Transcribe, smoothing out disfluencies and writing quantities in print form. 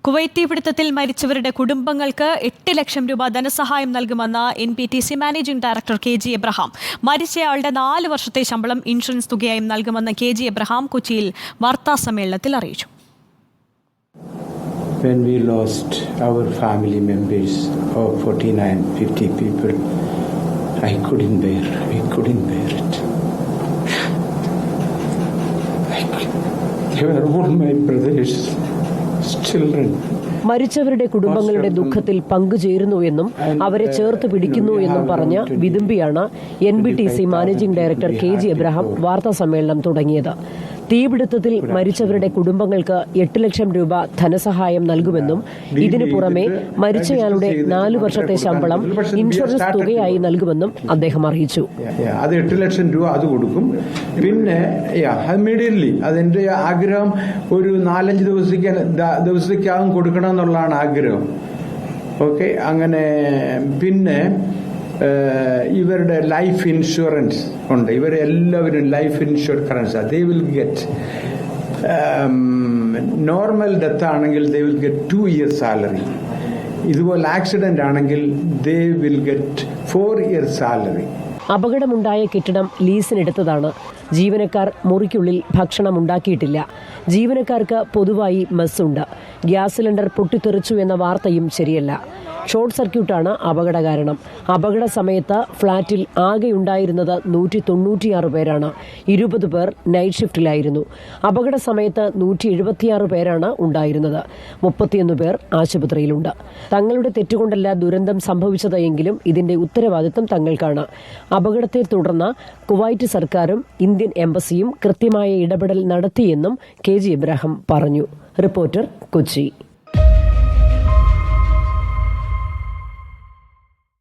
Kuwait തീപിടുത്തത്തിൽ മരിച്ചവരുടെ കുടുംബങ്ങൾക്ക് 8 ലക്ഷം രൂപ ധനസഹായം നൽകുമെന്ന് NBTC managing director KG Abraham. മരിച്ചയാളുടെ 4 വർഷത്തെ ശമ്പളം ഇൻഷുറൻസ് തുകയായും നൽകുമെന്ന് KG എബ്രഹാം കൊച്ചിയിൽ വാർത്താസമ്മേളനത്തിൽ അറിയിച്ചു. When we lost our family members of 49-50 people, we couldn't bear it. They were all my brothers, children. മരിച്ചവരുടെ കുടുംബങ്ങളുടെ ദുഃഖത്തിൽ പങ്കുചേരുന്നു എന്നും അവരെ ചേർത്ത് പിടിക്കുന്നു എന്നും പറഞ്ഞ് വിതുമ്പിയാണ് NBTC managing director KG Abraham വാർത്താസമ്മേളനം തുടങ്ങിയത്. തീപിടുത്തത്തിൽ മരിച്ചവരുടെ കുടുംബങ്ങൾക്ക് 8 ലക്ഷം രൂപ ധനസഹായം നൽകുമെന്നും ഇതിനു പുറമെ മരിച്ചയാളുടെ 4 വർഷത്തെ ശമ്പളം ഇൻഷുറൻസ് തുകയായി നൽകുമെന്നും അദ്ദേഹം അറിയിച്ചു. അത് 8 ലക്ഷം രൂപ അത് കൊടുക്കും. പിന്നെ ഇമ്മീഡിയറ്റ്ലി അതെന്റെ ആഗ്രഹം ഒരു 4-5 ദിവസത്തേക്കാകും കൊടുക്കണം എന്നുള്ളതാണ് ആഗ്രഹം. ഓക്കെ, അങ്ങനെ പിന്നെ ഇവരുടെ ലൈഫ് ഇൻഷുറൻസ് ഉണ്ട്. ഇവരെല്ലാവരും life insurance they will get normal death ആണെങ്കിൽ they will get 2 years salary. ഇതുപോലെ ആക്സിഡന്റ് ആണെങ്കിൽ they will get 4 years salary. അപകടമുണ്ടായ കെട്ടിടം ലീസിനെടുത്തതാണ്. ജീവനക്കാർ മുറിക്കുള്ളിൽ ഭക്ഷണം ഉണ്ടാക്കിയിട്ടില്ല. ജീവനക്കാർക്ക് പൊതുവായി മെസ്സുണ്ട്. ഗ്യാസ് സിലിണ്ടർ പൊട്ടിത്തെറിച്ചു എന്ന വാർത്തയും ശരിയല്ല. ഷോർട്ട് സർക്യൂട്ടാണ് അപകട കാരണം. അപകട സമയത്ത് ഫ്ളാറ്റിൽ ആകെയുണ്ടായിരുന്നത് 196 പേരാണ്. 20 പേർ നൈറ്റ് ഷിഫ്റ്റിലായിരുന്നു. അപകട സമയത്ത് 176 പേരാണ് ഉണ്ടായിരുന്നത്. 31 പേർ ആശുപത്രിയിലുണ്ട്. തങ്ങളുടെ തെറ്റുകൊണ്ടല്ല ദുരന്തം സംഭവിച്ചത് എങ്കിലും ഇതിന്റെ ഉത്തരവാദിത്തം തങ്ങൾക്കാണ്. അപകടത്തെ തുടർന്ന് കുവൈറ്റ് സർക്കാരും ഇന്ത്യൻ എംബസിയും കൃത്യമായ ഇടപെടൽ നടത്തിയെന്നും KG എബ്രഹാം പറഞ്ഞു. റിപ്പോർട്ടർ, കൊച്ചി.